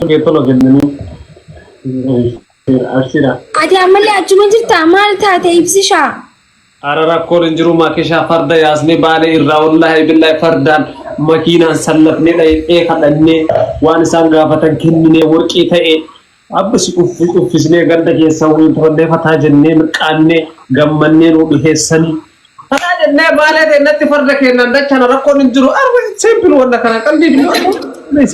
كيتولو جنني أرسلا أتي أملي أجمع جرت أمال تاتا يبسشا أرى كورن جرو ما كيشا فردا ياسني بالي إرّا والله بالله فردان ماكينة سلفني لا إيه خدني وأنا سانغا فتن كنني ورقي تأي أبس أوفيسني غدا كيسوي تودي فتا جنني مكاني غمني روحي سني فتا جنني بالي تنتي فردا كينا دچنا ركون جرو أربع سيمبل ولا كان قلبي ليش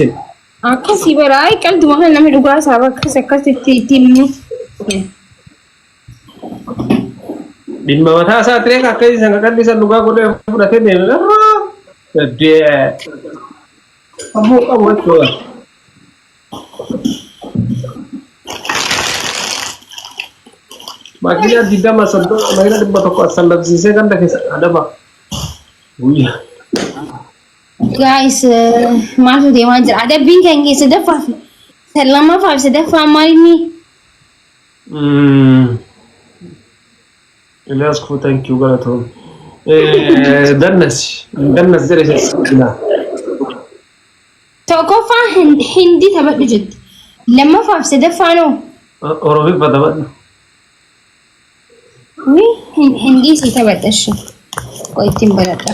أكسي براي قلت ما هن نمي دوغا سابا كسكت تيمي Din mata saat ini kakek sangat bisa luka kuda udah kene jadi kamu itu makanya tidak masuk tuh makanya di batok asal dari sisi kan ada pak iya guys malu deh wajar ada bingkai sedefa selama faham sedefa marini Elias ku thank you galatom دنس درس لا توقفا هندي تبع بجد لما فهم سدفع نو أوروبي بدأنا وي هندي تبع تش كويتين بلدا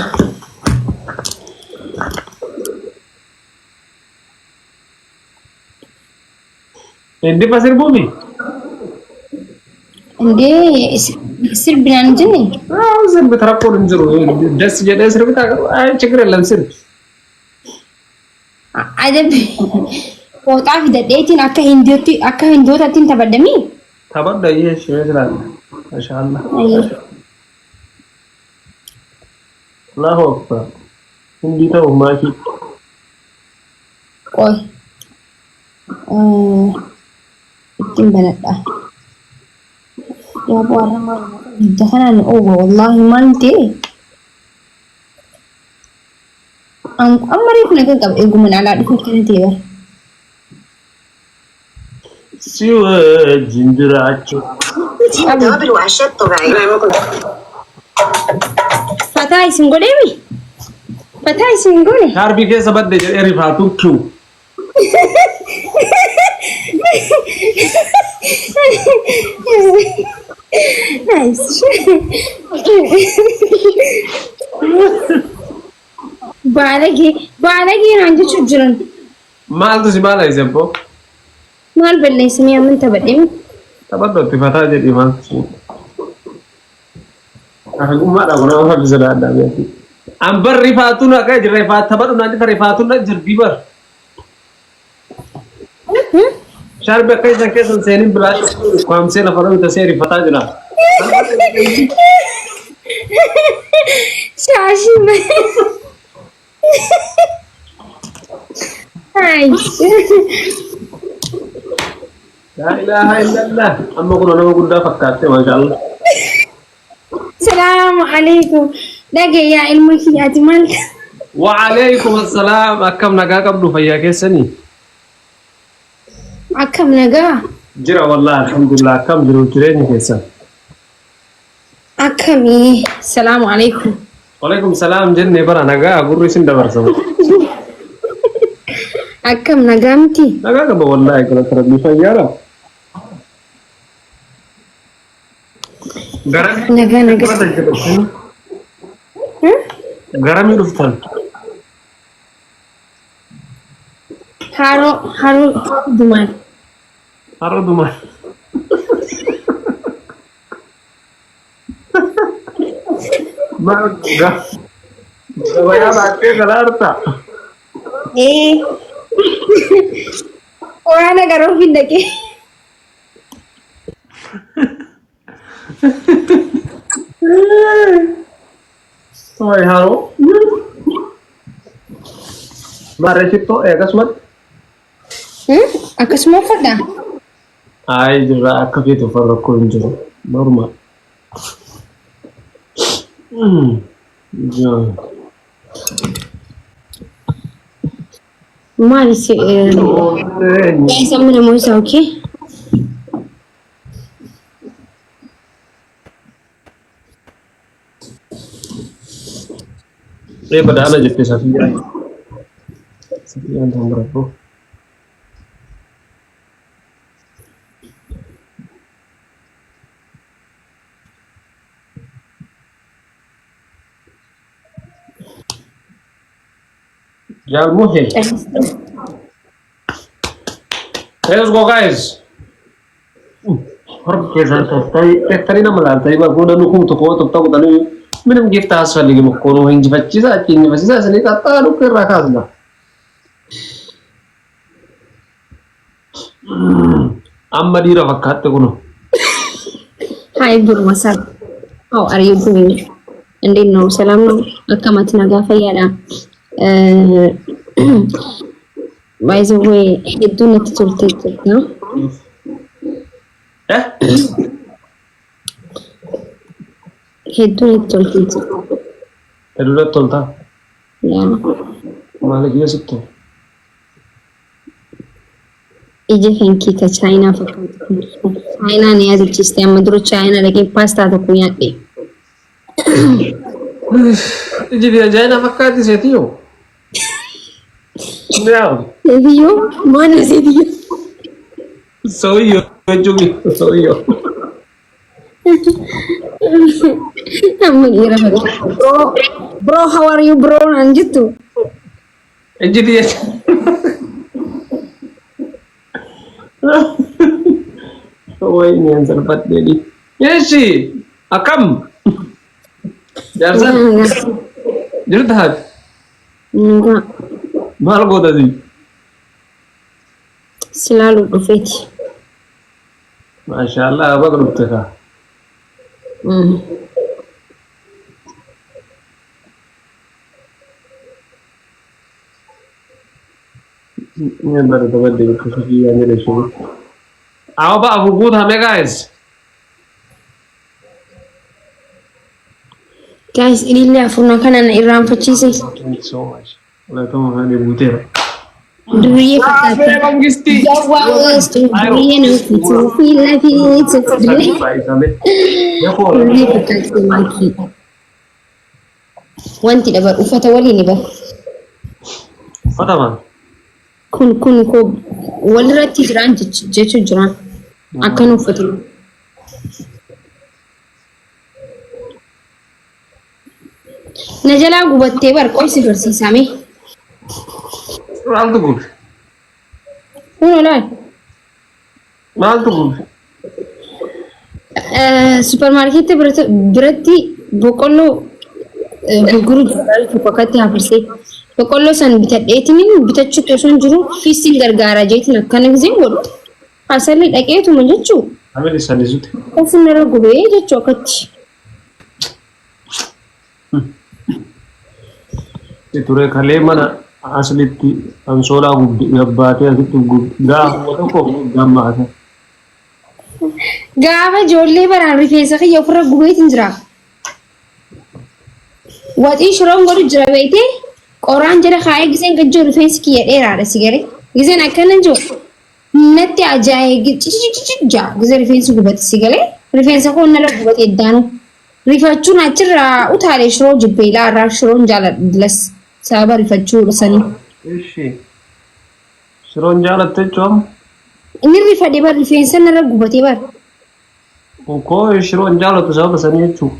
هندي pasir bumi هندي يصير بنان جني زين بترقوا ننزلوا دس جدا يصير بتاع أي شكر لهم سر ada kota vida dating akka hindiota tin tabadami tabadda iya شوية لا ما شاء الله الله أكبر هندي تو ماشي koy ittin banadha ya buara mal jahanan wallahi manti أمري كنا كذا يقوم من على دخول كنا تيار سوى جندراتشو قبل وعشت طبيعي فتاي سنقولي فتاي سنقولي كاربي كيسا بدي جري فاتو كيو نايس بالغي عندي شجرن مال تو سيبالا يسبو مال بلي سمي من تبدم تبدو تفتا جدي مال aku mana orang orang bisa ada berarti ambar rifatuna kayak rifat tabar nanti rifatuna jerdi bar شارب كيس كيس سيني بلاش قام سينا فرو تسيري فتا جنا شاشي لا إله إلا الله أما كنا نقول ده فكرت ما شاء الله السلام عليكم دقي يا علمك يا جمال وعليكم السلام أكم نجا قبل فيا كيسني أكم نجا جرا والله الحمد لله كم جرو تريني كيسن أكمي السلام عليكم وعليكم السلام جنة برا نجا أقول ريسين دبر سما أكم نجامتي نجا قبل والله كنا ترى بفيا نجا غرامي رفتن هارو دمان هارو دمان ما غايا باكي غلارتا إيه وأنا قرر في الدكي Soy haro. Mare sito kasmat. Aku semua pada. Ay jira akafitu farra kunjo. Normal. Ja. Mari sih. Ya sama nama saya oke. Pada ana jetti Safiya. Safiya nomor berapa? جال مهم. Let's go guys. Harap kesan tadi nama lah tadi baru dah nukung tu kau tahu tadi minum gift asal lagi mau kono hinji bacci sa kini bacci sa seni kata lu kerja kasna. Amma dira fakkat kono. Hi bro, what's up? How are you doing? Endik no, salam no. Akamat naga fayada. By the way, itu nanti cerita, no? Itu nanti cerita. Itu nanti cerita. Ya. Malah dia situ. Ije henki ke China fakkat. China ni ada sistem madru China lagi pasta tu punya deh. Ije dia China fakkat di situ. Não. Serio? Mana serio? Sou eu, Juli. Sou eu. Bro, how are you, bro? Lanjut tuh. Jadi oh ini yang sempat jadi. Ya sih, akam. Jarsan. Jadi tahan. Enggak. Mahal kau tadi. Selalu dufeti. Masya Allah, apa grup teka? Ini baru dapat dari kesucian dari sini. Apa aku good hame guys? Guys, ini lihat furna kanan Iran pecisi. Thank you so much. Oleh tu makan di butir. Duriye fakkat. Bang Gisti. Jawab duriye no itu fila itu duriye. Duriye fakkat semaki. Wanti dapat ufata wali ni bah. Apa bang? Kun ko walrati jiran jechu jiran. Akan ufata. Najala gubatte bar koi si bersisa mi. Mal tu good. Unolah. Mal tu good. Supermarket berarti bokollo guru fakkat hafirse. Bokollo san bitadheetini bitachu toson jiru fising gargaara jeetina kana gizeen godhu. Asali dhaqeetu manjechu. Ameli sanisuti. Ofunara gubee jechu akkatti. Ture kale mana aslitti ansola gabbaate asitti gaafa tokko gammaata. Gaafa ijoollee baraan rifeensa kiyya ofirra gubeetiin jira. Waxii shiroon godhu jira beekte qoraan jala kaayee giseen gajjoo rifeensi kiyya dheeraadha sigare. Giseen akkana jiru natti ajaa'ee jaa gisee rifeensi gubate sigale rifeensa koo nala gubate eddaanu. Rifachuun achirraa utaalee shiroo jibbee ilaarraa shiroon jaaladhilas. Sababa rifachuu dhasanii. Ishi. Shiroon jaalatte jechuun? Inni rifadhe bar rifeensa narra gubatee bar. Koo shiroon jaalatu sababa sanii jechuudha.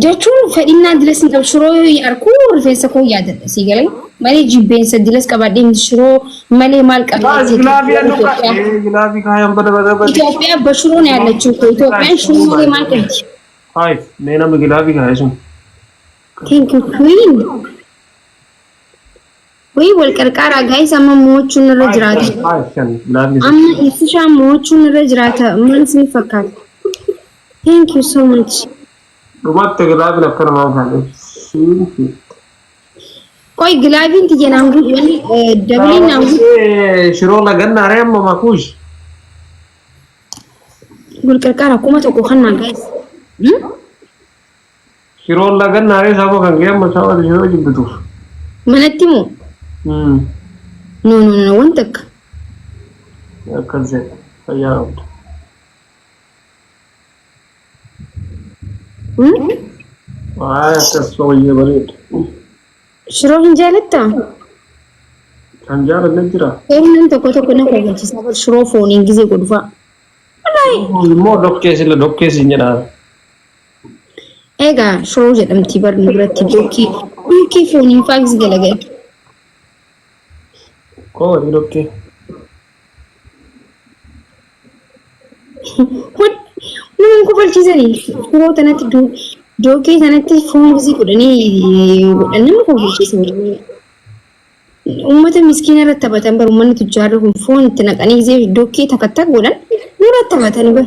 Jechuun fedhinnaa dilas hin qabu shiroo yoo arku rifeensa koo yaadadha sii galee malee jibbeensa dilas qabaadhee shiroo malee maal qabaatee. Gilaafii kaayaan bada. Itoophiyaa abba shiroon yaadachuu koo Itoophiyaan shiroo malee maal qabdi? Hai, mee nama gilaafii kaayee sun. Thank you queen. Wai wal qarqara guys amma mo'achuun irra jiraata. Amma isishaa mo'achuun irra jiraata. Maal isin fakkaata? Thank you so much. Dhumatti gilaafiin akkana maal taate? Koi gilaafiin tiyya naan guutuu dabaliin naan guutuu. Shiroo lagannaa ree amma makuush. Wal qarqara kuma tokko kan naan guys. Shiroo lagannaa ree sababa kan ga'e amma sababa shiroo jibbituuf. Manatti moo? No, wanta akka. Akkas fayyaa qabdu. Akkas fooyyee bareedu. Shiroo hin jaalattaa? Kan jaalanne jira. Namni tokko na hojjechiisa shiroo fooniin gizee godhufaa. Immoo dhokkeessi hin jedhaa. Egaa shiroo jedhamti barni biratti bookii fooniin faa gizee galagala. okay. What? Naman ko balchisani. Puro tanat doke tanat phone kasi ko dani. Naman ko balchisani. Ummata miskiina irratti taphatan bar uummanni tujjaarri kun foon itti naqanii gisee dokkee takattaa godhan nurratti taphatanii bar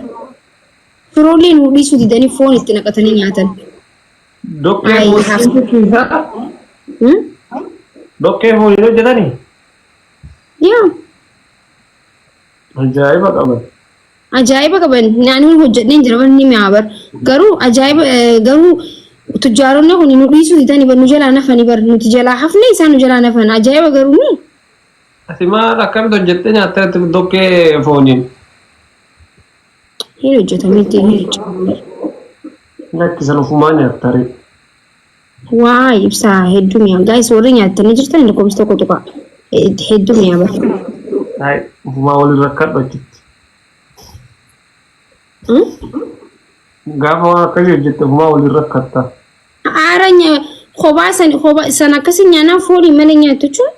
firoollee nu dhiisuu didanii foon itti naqatanii nyaatan. Dokkee foonii hojjetanii? Yaa. Ajaa'iba qaban. Ajaa'iba qaban naannoo hojjetneen jira bar ni mi'aa bar garuu ajaa'iba garuu tujjaaronni kun nu dhiisuu didanii bar nu jalaa nafanii bar nuti jalaa hafne isaan nu jalaa nafan ajaa'iba garuu ni. Ati maal akkamitti hojjettee nyaattee dokkee fooniin? Hin hojjetameetti hin hojjetameetti. Lakkisan ofumaa nyaattare. Waa ibsaa hedduu mi'aa gaa'is warri nyaattanii jirtan inni komsi tokko tuqa hedduu mi'aa bar. Hai ofumaa waliin rakkadhu achitti. Gaafa waan akkasii hojjette ofumaa waliin rakkatta. Aaranya kophaa san akkasii nyaanaa foolii malee nyaattu jechuun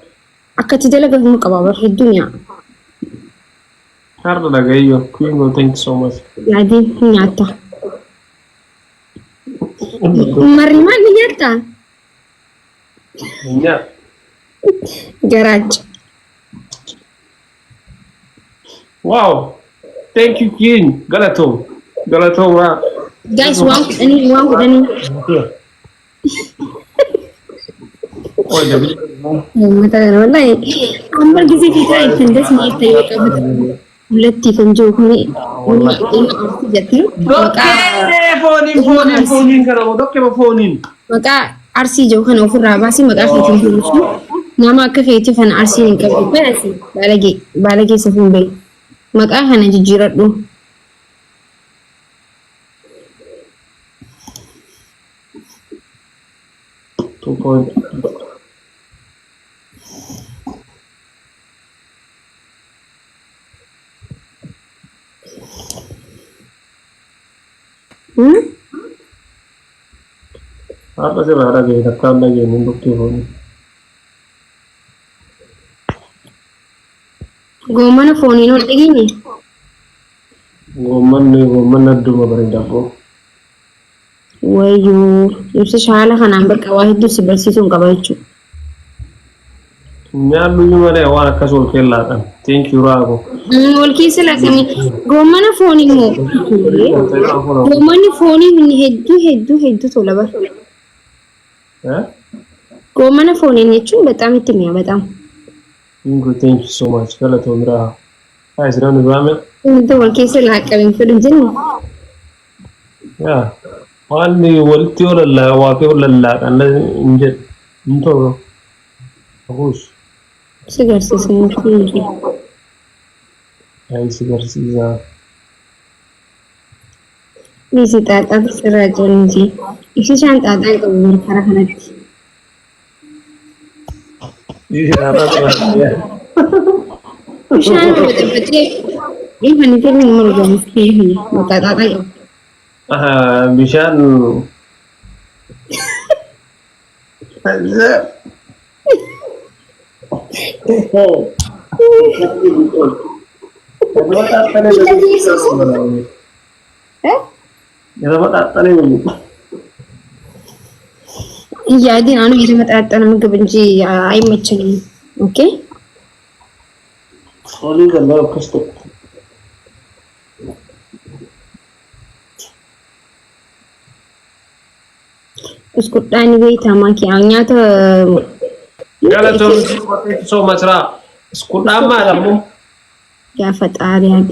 akkatti dalagamu qaba bar hedduu mi'aa. Har'a dhagayyo. Queen, thank you so much. Yaadiin nyaatta. Marri maal ni nyaattaa? Nyaat. Garaacha. Wow. Thank you, Queen. Galatoom. Galatoom. Guys, waan kudhanii. Oh, jadi. Mata kana wallahi amma gisee fitaa ittiin dasni itti qabata. Mul'atti kan jiru kun fooniin kana dokkee fooniin. Maqaa arsii jiru kana ofirraa baasii maqaa keetiin jiru nama akka keetii kana arsii hin qabu baasii baalagee safuun bahe maqaa kana jijjiiradhu. Apa sih rara gaya takkan lagi untuk tuhun. Goman phone ini lagi ni. Goman nadu mabarinda ko. Wayu, itu salah kan ambil kawah itu sebersih tu kawacu. Nyalu ni mana awak kasul kelatan. Thank you rago. Walki sila kami. Goman phone ini mo. Goman phone ini hedu tu lah bar. Goman phone ini cuma betam itu ni betam. Thank you so much. Kalau tu merah. Hai sedang ni berapa? Itu walki sila kami film jenis. Ya. Wani walti wala waqi wala kan injet. Into. Bagus. Sigar sih. Hai sigar sisa. Ni si tata serajan ji. Isi shan tata itu berkara hanat. Ini apa tu? Shan betul-betul. Ini hanit ni nomor gamis ni. Mata tata itu. Bishan. Jadi anu itu mata tanam kebenci ay macam ni, okay? Oli kalau kasut. उसको टाइम गई था माँ की आँखियाँ तो Kalau tu so much ra. Sekolah mana kamu? क्या फता रहे हैं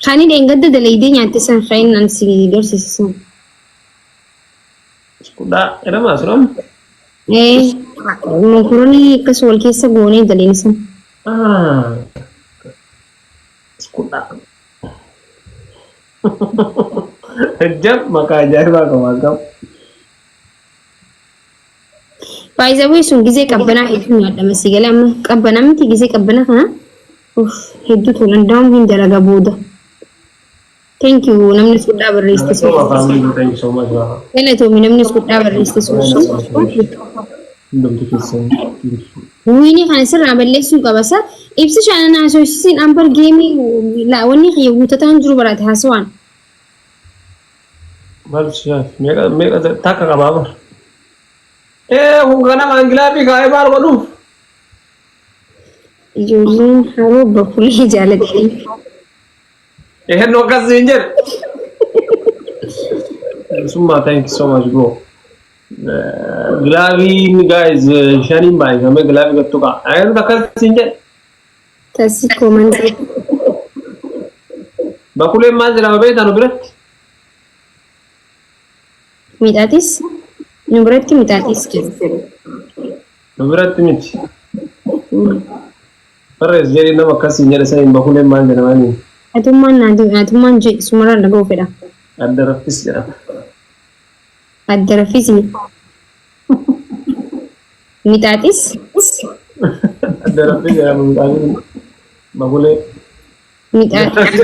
खानी देंगे तो दलेदे न्याते सन खाइन नंसी लीडर सिसन Sekolah, ada mas ram? मकुरोनी कसोल के सब गोने दलेन सन Sekolah. Jam maka ajar makam. Paisa wih sun gize kabbana hidu nyada masigala amma kabbana miti gize kabbana kana hidu tulan down hin dalaga boda. Thank you namni sudah berista so. Thank you so much. Kena tu namni sudah berista so. Ndum tikisen. ويني خان سر عمل سو قبسا إبسش أنا ناسوسين أمبر جيمي لا وني خي وتتان جرو برات هاسوان Mal shaf. Mega taka ka baba. Kung kana manglabi ka ay bar wadu. يجولين حرو بقولي جالتي No kasinjer. Summa, thank you so much, bro. Glavi guys, sharing by kami glavi gatto ka. Ayun ka kasinjer. تاسي كومنت Bakule manjira babe tanu birat. ميتاتيس نمبرتي ميتاتيس كده Birat mit. Pares jadi nama kasinjer sa bakule manjira mani. أتمان جي سمرا لقو كده Ada rafis jara. الدرفيزي ميتاتيس Ada rafis jara mungkin. Bakule. ميتاتيس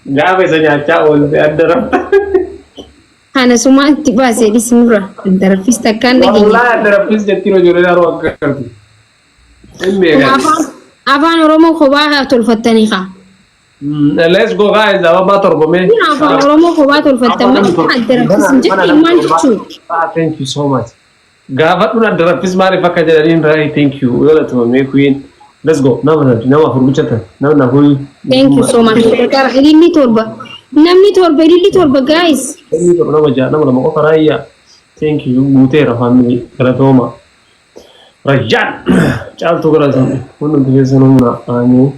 Gawe sa nyacha ol ada rafis. أنا سمعت باسي دي سمرا الدرفيز تكان لقي Wallahi ada rafis jadi lo jore naro akkarti. أفان رومو خباها تلفتني خا Let's go guys. Apa bator bome? أفان رومو خباها تلفتني الدرفيز جدي ما نشوف Thank you so much. Gafat pun ada rafis mari pakai jadiin rai. Thank you. Udah tuh me queen. Let's go. Nama furbuchatan. Nama hui. thank you so much كار إلي توربا نمني توربا إلي توربا guys Ini tuh nama jana nama kok raya. Thank you. Mutera family. Keratoma. Rajan. Cal tuh kerasa. Pun untuk biasa nama ani.